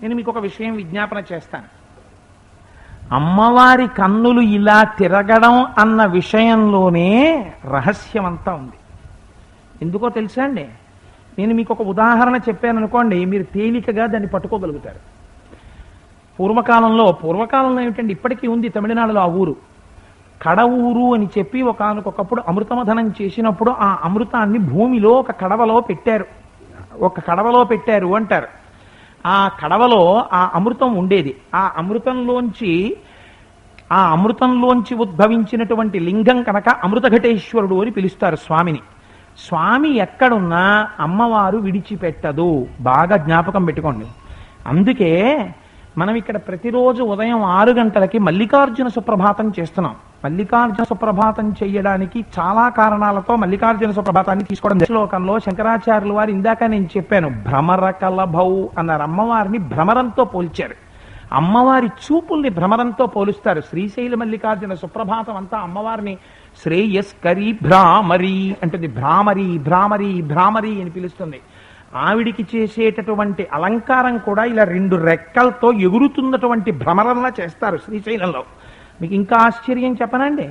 నేను మీకు ఒక విషయం విజ్ఞాపన చేస్తాను. అమ్మవారి కన్నులు ఇలా తిరగడం అన్న విషయంలోనే రహస్యం అంతా ఉంది. ఎందుకో తెలుసా అండి? నేను మీకు ఒక ఉదాహరణ చెప్పాను అనుకోండి, మీరు తేలికగా దాన్ని పట్టుకోగలుగుతారు. పూర్వకాలంలో ఏమిటండి, ఇప్పటికీ ఉంది తమిళనాడులో ఆ ఊరు కడవూరు అని చెప్పి ఒకనకొకప్పుడు అమృతమథనం చేసినప్పుడు ఆ అమృతాన్ని భూమిలో ఒక కడవలో పెట్టారు అంటారు. ఆ కడవలో ఆ అమృతం ఉండేది. ఆ అమృతంలోంచి ఉద్భవించినటువంటి లింగం కనుక అమృతఘటేశ్వరుడు అని పిలుస్తారు స్వామిని. స్వామి ఎక్కడున్నా అమ్మవారు విడిచిపెట్టదు. బాగా జ్ఞాపకం పెట్టుకోండి. అందుకే మనం ఇక్కడ ప్రతిరోజు ఉదయం 6 గంటలకి మల్లికార్జున సుప్రభాతం చేస్తున్నాం. మల్లికార్జున సుప్రభాతం చేయడానికి చాలా కారణాలతో మల్లికార్జున సుప్రభాతాన్ని తీసుకోవడం. శ్లోకంలో శంకరాచార్యుల వారు, ఇందాక నేను చెప్పాను, భ్రమర కలభౌ అన్నారు. అమ్మవారిని భ్రమరంతో పోల్చారు. అమ్మవారి చూపుల్ని భ్రమరంతో పోలుస్తారు. శ్రీశైల మల్లికార్జున సుప్రభాతం అంతా అమ్మవారిని శ్రేయస్కరి భ్రామరి అంటుంది. భ్రామరి భ్రామరి భ్రామరి అని పిలుస్తుంది. ఆవిడికి చేసేటటువంటి అలంకారం కూడా ఇలా 2 రెక్కలతో ఎగురుతున్నటువంటి భ్రమరంలా చేస్తారు శ్రీశైలంలో. మీకు ఇంకా ఆశ్చర్యం చెప్పనండి,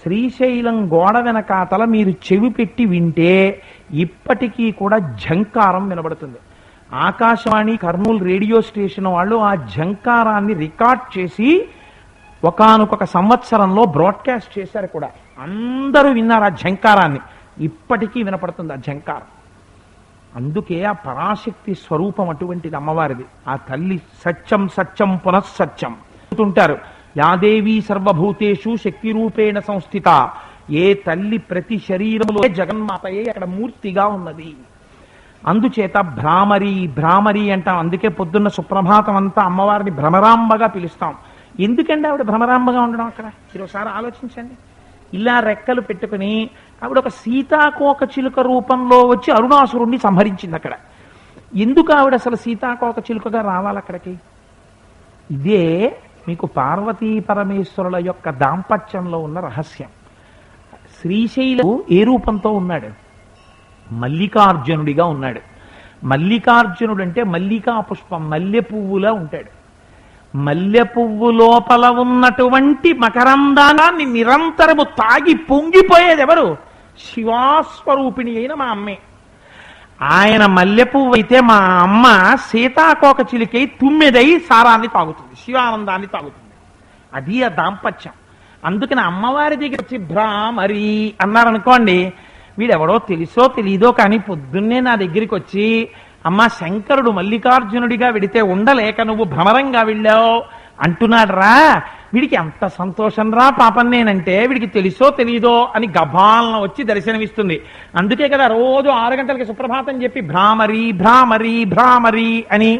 శ్రీశైలం గోడ వెనకాతల మీరు చెవి పెట్టి వింటే ఇప్పటికీ కూడా ఝంకారం వినబడుతుంది. ఆకాశవాణి కర్నూలు రేడియో స్టేషన్ వాళ్ళు ఆ ఝంకారాన్ని రికార్డ్ చేసి ఒకానొక సంవత్సరంలో బ్రాడ్కాస్ట్ చేశారు కూడా. అందరూ విన్నారు ఆ ఝంకారాన్ని. ఇప్పటికీ వినపడుతుంది ఆ ఝంకారం. అందుకే ఆ పరాశక్తి స్వరూపం అటువంటిది అమ్మవారిది. ఆ తల్లి సత్యం సత్యం పునఃసత్యం అంటుంటారు. యాదేవి సర్వభూతేషు శక్తి రూపేణ సంస్థిత. ఏ తల్లి ప్రతి శరీరంలో జగన్మాతయే అక్కడ మూర్తిగా ఉన్నది. అందుచేత భ్రామరి భ్రామరి అంటాం. అందుకే పొద్దున్న సుప్రభాతం అంతా అమ్మవారిని భ్రమరాంబగా పిలుస్తాం. ఎందుకండి ఆవిడ భ్రమరాంబగా ఉండడం? అక్కడ ఈరోసారి ఆలోచించండి. ఇలా రెక్కలు పెట్టుకుని ఆవిడ ఒక సీతాకోక చిలుక రూపంలో వచ్చి అరుణాసురుణ్ణి సంహరించింది అక్కడ. ఎందుకు ఆవిడ అసలు సీతాకోక చిలుకగా రావాలి అక్కడికి? ఇదే మీకు పార్వతీ పరమేశ్వరుల యొక్క దాంపత్యంలో ఉన్న రహస్యం. శ్రీశైలం ఏ రూపంతో ఉన్నాడు? మల్లికార్జునుడిగా ఉన్నాడు. మల్లికార్జునుడు అంటే మల్లికా పుష్పం, మల్లె పువ్వులా ఉంటాడు. మల్లె పువ్వు లోపల ఉన్నటువంటి మకరందాన్ని నిరంతరము తాగి పొంగిపోయేది ఎవరు? శివాస్వరూపిణి అయిన మా అమ్మే. ఆయన మల్లె పువ్వు అయితే మా అమ్మ సీతాకోక చిలికై తుమ్మెదై సారాన్ని తాగుతుంది, శివానందాన్ని తాగుతుంది. అది ఆ దాంపత్యం. అందుకని అమ్మవారి దగ్గర వచ్చి భ్రామరి అన్నారనుకోండి, వీడెవడో తెలుసో తెలీదో కానీ పొద్దున్నే నా దగ్గరికి వచ్చి, అమ్మ శంకరుడు మల్లికార్జునుడిగా వెడితే ఉండలేక నువ్వు భ్రమరంగా వెళ్ళావు అంటున్నాడు రా, వీడికి ఎంత సంతోషం రా పాపం నేనంటే, వీడికి తెలుసో తెలీదో అని గభాలను వచ్చి దర్శనమిస్తుంది. అందుకే కదా రోజు 6 గంటలకి సుప్రభాతం చెప్పి భ్రామరి భ్రామరి భ్రామరి అని